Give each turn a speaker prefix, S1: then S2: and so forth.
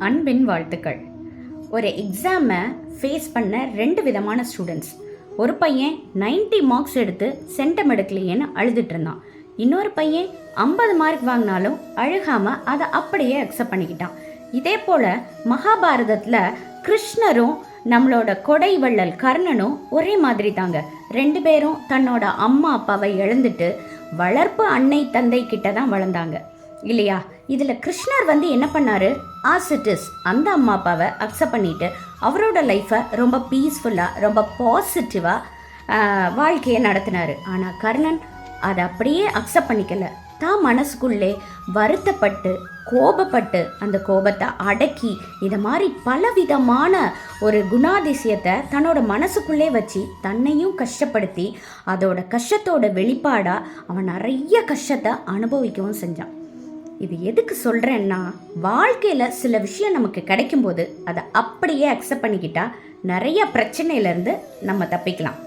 S1: அன்பின் வாழ்த்துக்கள். ஒரு எக்ஸாமை ஃபேஸ் பண்ண 2 விதமான ஸ்டூடெண்ட்ஸ். ஒரு பையன் 90 மார்க்ஸ் எடுத்து சென்டம் எடுக்கலையேன்னு அழுதுட்டு இருந்தான். இன்னொரு பையன் 50 மார்க் வாங்கினாலும் அழுகாமல் அதை அப்படியே அக்செப்ட் பண்ணிக்கிட்டான். இதே போல் மகாபாரதத்தில் கிருஷ்ணரும் நம்மளோட கொடை வள்ளல் கர்ணனும் ஒரே மாதிரி தாங்க. 2 பேரும் தன்னோட அம்மா அப்பாவை இழந்துட்டு வளர்ப்பு அன்னை தந்தை கிட்ட தான் வளர்ந்தாங்க இல்லையா? இதில் கிருஷ்ணர் என்ன பண்ணாரு, ஆசிட்டிஸ் அந்த அம்மா அப்பாவை அக்செப்ட் பண்ணிட்டு அவரோட லைஃப்பை ரொம்ப பீஸ்ஃபுல்லாக ரொம்ப பாசிட்டிவாக வாழ்க்கையை நடத்தினார். ஆனால் கர்ணன் அதை அப்படியே அக்செப்ட் பண்ணிக்கல. தான் மனசுக்குள்ளே வருத்தப்பட்டு கோபப்பட்டு அந்த கோபத்தை அடக்கி இதை மாதிரி பலவிதமான ஒரு குணாதிசயத்தை தன்னோட மனசுக்குள்ளே வச்சு தன்னையும் கஷ்டப்படுத்தி அதோட கஷ்டத்தோட வெளிப்பாடாக அவன் நிறைய கஷ்டத்தை அனுபவிக்கவும் செஞ்சான். இது எதுக்கு சொல்கிறேன்னா, வாழ்க்கையில் சில விஷயம் நமக்கு கிடைக்கும்போது அதை அப்படியே அக்செப்ட் பண்ணிக்கிட்டா நிறைய பிரச்சனையிலேருந்து நம்ம தப்பிக்கலாம்.